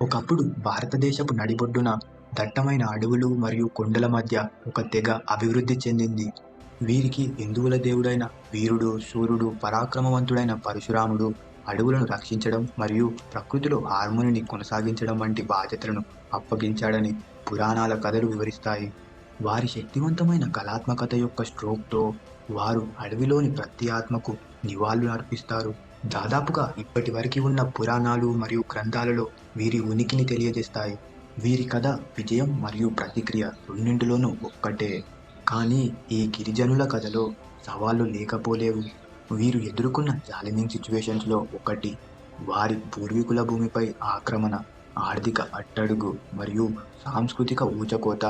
ఒకప్పుడు భారతదేశపు నడిబొడ్డున దట్టమైన అడవులు మరియు కొండల మధ్య ఒక తెగ అభివృద్ధి చెందింది. వీరికి హిందువుల దేవుడైన వీరుడు, శూరుడు, పరాక్రమవంతుడైన పరశురాముడు అడవులను రక్షించడం మరియు ప్రకృతిలో హార్మోనిని కొనసాగించడం వంటి బాధ్యతలను అప్పగించాడని పురాణాల కథలు వివరిస్తాయి. వారి శక్తివంతమైన కళాత్మకత యొక్క స్ట్రోక్తో వారు అడవిలోని ప్రతి ఆత్మకు నివాళులు అర్పిస్తారు. దాదాపుగా ఇప్పటి వరకు ఉన్న పురాణాలు మరియు గ్రంథాలలో వీరి ఉనికిని తెలియజేస్తాయి. వీరి కథ విజయం మరియు ప్రతిక్రియ రెండింటిలోనూ ఒక్కటే. కానీ ఈ గిరిజనుల కథలో సవాళ్లు లేకపోలేవు. వీరు ఎదుర్కొన్న ఛాలెంజింగ్ సిచ్యువేషన్స్లో ఒకటి వారి పూర్వీకుల భూమిపై ఆక్రమణ, ఆర్థిక అట్టడుగు మరియు సాంస్కృతిక ఊచకోత.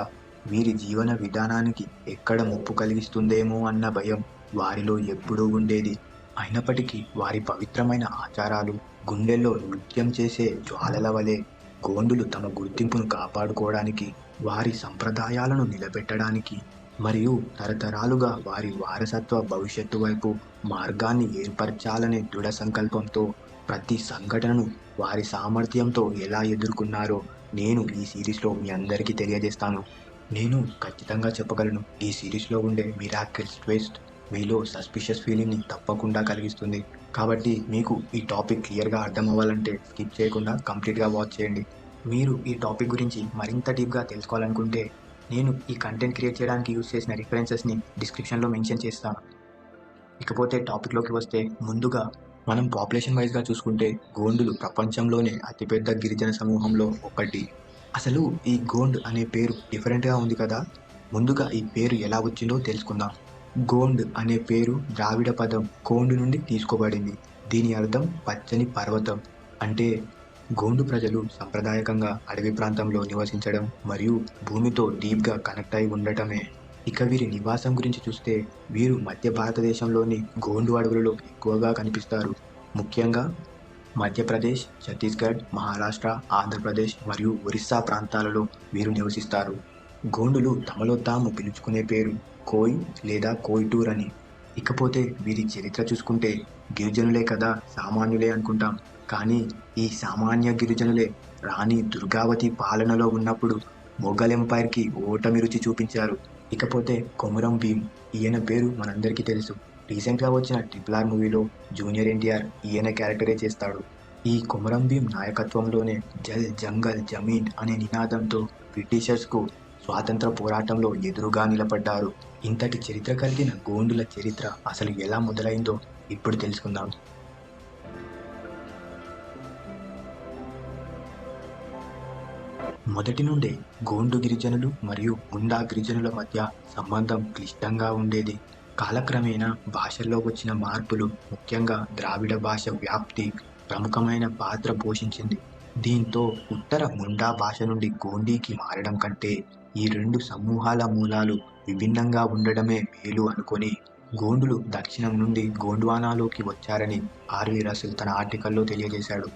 వీరి జీవన విధానానికి ఎక్కడ ముప్పు కలిగిస్తుందేమో అన్న భయం వారిలో ఎప్పుడూ ఉండేది. అయినప్పటికీ వారి పవిత్రమైన ఆచారాలు గుండెల్లో నృత్యం చేసే జ్వాలల వలె గోండులు తమ గుర్తింపును కాపాడుకోవడానికి, వారి సంప్రదాయాలను నిలబెట్టడానికి మరియు తరతరాలుగా వారి వారసత్వ భవిష్యత్తు వైపు మార్గాన్ని ఏర్పరచాలనే దృఢ సంకల్పంతో ప్రతి సంఘటనను వారి సామర్థ్యంతో ఎలా ఎదుర్కొన్నారో నేను ఈ సిరీస్లో మీ అందరికీ తెలియజేస్తాను. నేను ఖచ్చితంగా చెప్పగలను, ఈ సిరీస్లో ఉండే మిరాకిల్స్ ట్విస్ట్ మీలో సస్పిషియస్ ఫీలింగ్ని తప్పకుండా కలిగిస్తుంది. కాబట్టి మీకు ఈ టాపిక్ క్లియర్గా అర్థం అవ్వాలంటే స్కిప్ చేయకుండా కంప్లీట్గా వాచ్ చేయండి. మీరు ఈ టాపిక్ గురించి మరింత డీప్గా తెలుసుకోవాలనుకుంటే నేను ఈ కంటెంట్ క్రియేట్ చేయడానికి యూజ్ చేసిన రిఫరెన్సెస్ని డిస్క్రిప్షన్లో మెన్షన్ చేస్తాను. ఇకపోతే టాపిక్లోకి వస్తే, ముందుగా మనం పాపులేషన్ వైజ్గా చూసుకుంటే గోండులు ప్రపంచంలోనే అతిపెద్ద గిరిజన సమూహంలో ఒకటి. అసలు ఈ గోండ్ అనే పేరు డిఫరెంట్గా ఉంది కదా. ముందుగా ఈ పేరు ఎలా వచ్చిందో తెలుసుకుందాం. గోండ్ అనే పేరు ద్రావిడ పదం కోండు నుండి తీసుకోబడింది. దీని అర్థం పచ్చని పర్వతం. అంటే గోండు ప్రజలు సంప్రదాయకంగా అడవి ప్రాంతంలో నివసించడం మరియు భూమితో డీప్గా కనెక్ట్ అయి ఉండటమే. ఇక వీరి నివాసం గురించి చూస్తే, వీరు మధ్య భారతదేశంలోని గోండు అడవులలో ఎక్కువగా కనిపిస్తారు. ముఖ్యంగా మధ్యప్రదేశ్, ఛత్తీస్గఢ్, మహారాష్ట్ర, ఆంధ్రప్రదేశ్ మరియు ఒరిస్సా ప్రాంతాలలో వీరు నివసిస్తారు. గోండులు తమలో తాము పిలుచుకునే పేరు కోయ్ లేదా కోయిటూర్ అని. ఇకపోతే వీరి చరిత్ర చూసుకుంటే, గిరిజనులే కదా సామాన్యులే అనుకుంటాం, కానీ ఈ సామాన్య గిరిజనులే రాణి దుర్గావతి పాలనలో ఉన్నప్పుడు మొఘల్ ఎంపైర్కి ఓటమి రుచి చూపించారు. ఇకపోతే కొమురం భీమ్, ఈయన పేరు మనందరికీ తెలుసు. రీసెంట్గా వచ్చిన RRR మూవీలో జూనియర్ ఎన్టీఆర్ ఈయన క్యారెక్టరే చేస్తాడు. ఈ కొమురం భీమ్ నాయకత్వంలోనే జల్ జంగల్ జమీన్ అనే నినాదంతో బ్రిటిషర్స్కు స్వాతంత్ర పోరాటంలో ఎదురుగా నిలబడ్డారు. ఇంతటి చరిత్ర కలిగిన గోండుల చరిత్ర అసలు ఎలా మొదలైందో ఇప్పుడు తెలుసుకుందాం. మొదటి నుండే గోండు గిరిజనులు మరియు ముండా గిరిజనుల మధ్య సంబంధం క్లిష్టంగా ఉండేది. కాలక్రమేణా భాషల్లో వచ్చిన మార్పులు, ముఖ్యంగా ద్రావిడ భాష వ్యాప్తి ప్రముఖమైన పాత్ర పోషించింది. దీంతో ఉత్తర ముండా భాష నుండి గోండీకి మారడం కంటే ఈ రెండు సమూహాల మూలాలు విభిన్నంగా ఉండడమే మేలు అనుకొని గోండులు దక్షిణం నుండి గోండ్వానాలోకి వచ్చారని ఆర్వి రసెల్ తన ఆర్టికల్లో తెలియజేశాడు.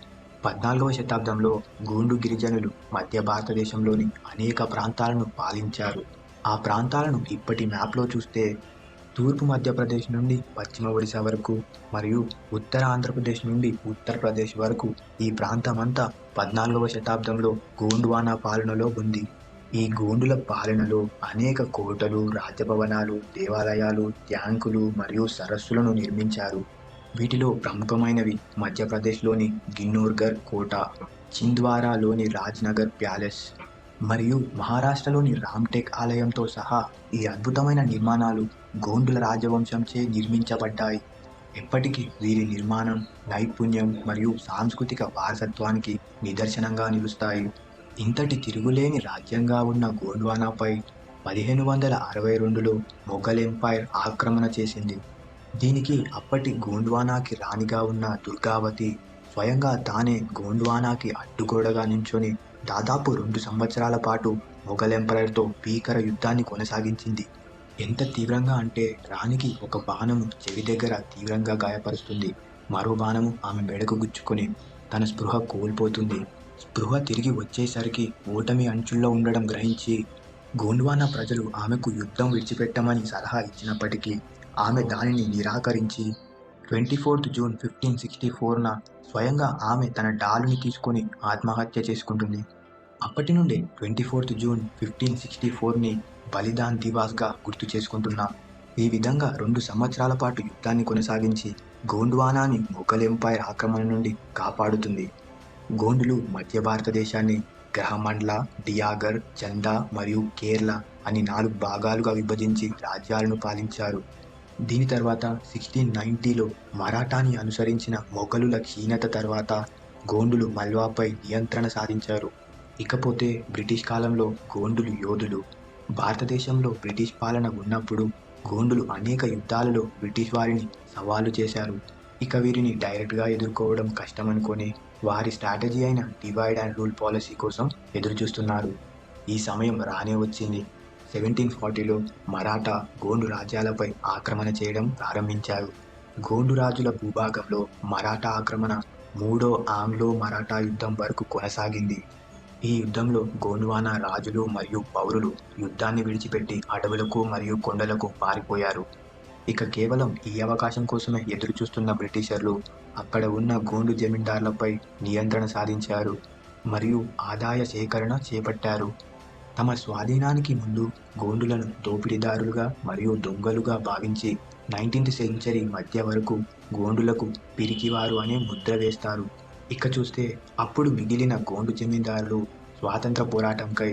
14వ శతాబ్దంలో గోండు గిరిజనులు మధ్య భారతదేశంలోని అనేక ప్రాంతాలను పాలించారు. ఆ ప్రాంతాలను ఇప్పటి మ్యాప్లో చూస్తే తూర్పు మధ్యప్రదేశ్ నుండి పశ్చిమ ఒడిశా వరకు మరియు ఉత్తర ఆంధ్రప్రదేశ్ నుండి ఉత్తరప్రదేశ్ వరకు ఈ ప్రాంతమంతా 14వ శతాబ్దంలో గోండ్వానా పాలనలో ఉంది. ఈ గోండుల పాలనలో అనేక కోటలు, రాజభవనాలు, దేవాలయాలు, ట్యాంకులు మరియు సరస్సులను నిర్మించారు. వీటిలో ప్రముఖమైనవి మధ్యప్రదేశ్లోని గిన్నోర్గర్ కోట, చింద్వారాలోని రాజ్నగర్ ప్యాలెస్ మరియు మహారాష్ట్రలోని రామ్టెక్ ఆలయంతో సహా ఈ అద్భుతమైన నిర్మాణాలు గోండుల రాజవంశంచే నిర్మించబడ్డాయి. ఎప్పటికీ వీరి నిర్మాణం, నైపుణ్యం మరియు సాంస్కృతిక వారసత్వానికి నిదర్శనంగా నిలుస్తాయి. ఇంతటి తిరుగులేని రాజ్యంగా ఉన్న గోండ్వానాపై 1562లో మొఘల్ ఎంపైర్ ఆక్రమణ చేసింది. దీనికి అప్పటి గోండ్వానాకి రాణిగా ఉన్న దుర్గావతి స్వయంగా తానే గోండ్వానాకి అడ్డుగోడగా నించొని దాదాపు 2 సంవత్సరాల పాటు మొఘల్ ఎంపైర్తో భీకర యుద్ధాన్ని కొనసాగించింది. ఎంత తీవ్రంగా అంటే రాణికి ఒక బాణము చెవి దగ్గర తీవ్రంగా గాయపరుస్తుంది. మరో బాణము ఆమె మెడకు గుచ్చుకొని తన స్పృహ కోల్పోతుంది. స్పృహ తిరిగి వచ్చేసరికి ఓటమి అంచుల్లో ఉండడం గ్రహించి గోండ్వానా ప్రజలు ఆమెకు యుద్ధం విడిచిపెట్టమని సలహా ఇచ్చినప్పటికీ ఆమె దానిని నిరాకరించి జూన్ 1564న స్వయంగా ఆమె తన డాలుని తీసుకొని ఆత్మహత్య చేసుకుంటుంది. అప్పటి నుండి జూన్ 1564ని బలిదాన్ దివాస్గా గుర్తు చేసుకుంటున్నాం. ఈ విధంగా 2 సంవత్సరాల పాటు యుద్ధాన్ని కొనసాగించి గోండ్వానాని మొఘల్ ఎంపైర్ ఆక్రమణ నుండి కాపాడుతుంది. గోండులు మధ్య భారతదేశాన్ని గ్రహమండ్ల, డియాగర్, చందా మరియు కేరళ అని 4 భాగాలుగా విభజించి రాజ్యాలను పాలించారు. దీని తర్వాత 1690లో మరాఠాని అనుసరించిన మొఘలుల క్షీణత తర్వాత గోండులు మల్వాపై నియంత్రణ సాధించారు. ఇకపోతే బ్రిటిష్ కాలంలో గోండులు యోధులు. భారతదేశంలో బ్రిటిష్ పాలన ఉన్నప్పుడు గోండులు అనేక యుద్ధాలలో బ్రిటిష్ వారిని సవాలు చేశారు. ఇక వీరిని డైరెక్ట్గా ఎదుర్కోవడం కష్టమనుకొని వారి స్ట్రాటజీ అయిన డివైడ్ అండ్ రూల్ పాలసీ కోసం ఎదురుచూస్తున్నారు. ఈ సమయం రానే వచ్చింది. 1740లో మరాఠా గోండు రాజ్యాలపై ఆక్రమణ చేయడం ప్రారంభించారు. గోండు రాజుల భూభాగంలో మరాఠా ఆక్రమణ 3వ ఆంగ్లో మరాఠా యుద్ధం వరకు కొనసాగింది. ఈ యుద్ధంలో గోండ్వానా రాజులు మరియు పౌరులు యుద్ధాన్ని విడిచిపెట్టి అడవులకు మరియు కొండలకు పారిపోయారు. ఇక కేవలం ఈ అవకాశం కోసమే ఎదురు చూస్తున్న బ్రిటిషర్లు అక్కడ ఉన్న గోండు జమీందార్లపై నియంత్రణ సాధించారు మరియు ఆదాయ సేకరణ చేపట్టారు. తమ స్వాధీనానికి ముందు గోండులను దోపిడీదారులుగా మరియు దొంగలుగా భావించి 19th సెంచరీ మధ్య వరకు గోండులకు పిరికివారు అనే ముద్ర వేస్తారు. ఇక చూస్తే అప్పుడు మిగిలిన గోండు జమీందారులు స్వాతంత్ర పోరాటంకై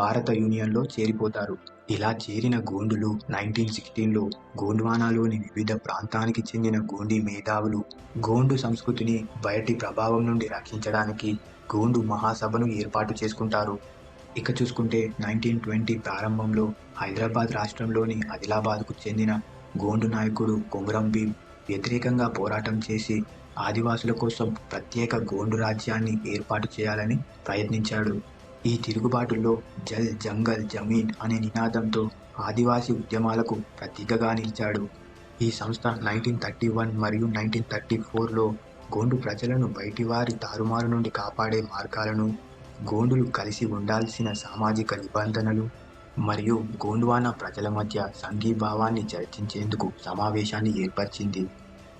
భారత యూనియన్లో చేరిపోతారు. ఇలా చేరిన గోండులు 1916లో గోండ్వానాలోని వివిధ ప్రాంతానికి చెందిన గోండీ మేధావులు గోండు సంస్కృతిని బయటి ప్రభావం నుండి రక్షించడానికి గోండు మహాసభను ఏర్పాటు చేసుకుంటారు. ఇక చూసుకుంటే 1920 ప్రారంభంలో హైదరాబాద్ రాష్ట్రంలోని ఆదిలాబాద్కు చెందిన గోండు నాయకుడు కొమురం భీం వ్యతిరేకంగా పోరాటం చేసి ఆదివాసుల కోసం ప్రత్యేక గోండు రాజ్యాన్ని ఏర్పాటు చేయాలని ప్రయత్నించాడు. ఈ తిరుగుబాటులో జల్ జంగల్ జమీన్ అనే నినాదంతో ఆదివాసీ ఉద్యమాలకు ప్రతీకగా నిలిచాడు. ఈ సంస్థ 1931 మరియు 1934లో గోండు ప్రజలను బయటివారి తారుమారు నుండి కాపాడే మార్గాలను, గోండులు కలిసి ఉండాల్సిన సామాజిక నిబంధనలు మరియు గోండ్వానా ప్రజల మధ్య సంఘీభావాన్ని చర్చించేందుకు సమావేశాన్ని ఏర్పరిచింది.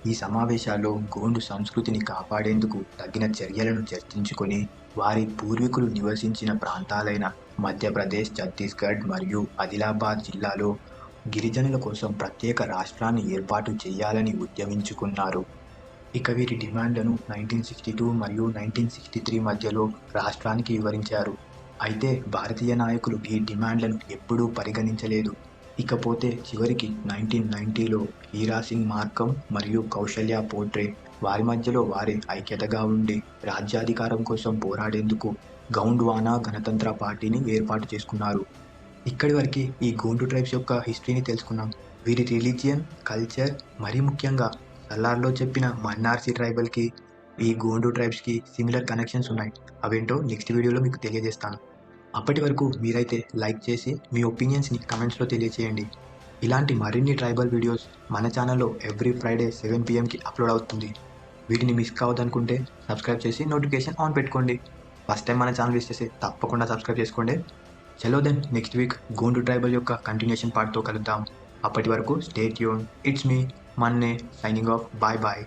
ఈ సమావేశాల్లో గోండు సంస్కృతిని కాపాడేందుకు తగిన చర్యలను చర్చించుకొని వారి పూర్వీకులు నివసించిన ప్రాంతాలైన మధ్యప్రదేశ్, ఛత్తీస్గఢ్ మరియు ఆదిలాబాద్ జిల్లాలో గిరిజనుల కోసం ప్రత్యేక రాష్ట్రాన్ని ఏర్పాటు చేయాలని ఉద్యమించుకున్నారు. ఇక వీరి డిమాండ్లను 1962 మరియు 1963 మధ్యలో రాష్ట్రానికి వివరించారు. అయితే భారతీయ నాయకులు ఈ డిమాండ్లను ఎప్పుడూ పరిగణించలేదు. ఇకపోతే చివరికి 1990లో హీరా సింగ్ మార్కం మరియు కౌశల్య పోట్రే వారి మధ్యలో వారి ఐక్యతగా ఉండి రాజ్యాధికారం కోసం పోరాడేందుకు గౌండ్వానా గణతంత్ర పార్టీని ఏర్పాటు చేసుకున్నారు. ఇక్కడి వరకు ఈ గోండు ట్రైబ్స్ యొక్క హిస్టరీని తెలుసుకున్నాం. వీరి రిలీజియన్, కల్చర్, మరీ ముఖ్యంగా సల్లార్లో చెప్పిన మన్నార్సీ ట్రైబల్కి ఈ గోండు ట్రైబ్స్కి సిమిలర్ కనెక్షన్స్ ఉన్నాయి. అవేంటో నెక్స్ట్ వీడియోలో మీకు తెలియజేస్తాను. అప్పటి వరకు మీరైతే లైక్ చేసి మీ ఒపీనియన్స్ని కమెంట్స్లో తెలియచేయండి. ఇలాంటి మరిన్ని ట్రైబల్ వీడియోస్ మన ఛానల్లో ఎవ్రీ ఫ్రైడే 7 PM అప్లోడ్ అవుతుంది. వీటిని మిస్ కావద్దనుకుంటే సబ్స్క్రైబ్ చేసి నోటిఫికేషన్ ఆన్ పెట్టుకోండి. ఫస్ట్ టైం మన ఛానల్ విజిట్ చేస్తే తప్పకుండా సబ్స్క్రైబ్ చేసుకోండి. చలో then next week Gond tribal యొక్క కంటిన్యూషన్ పార్ట్తో కలుద్దాం. అప్పటి వరకు stay tune. It's me Manne signing off. Bye bye.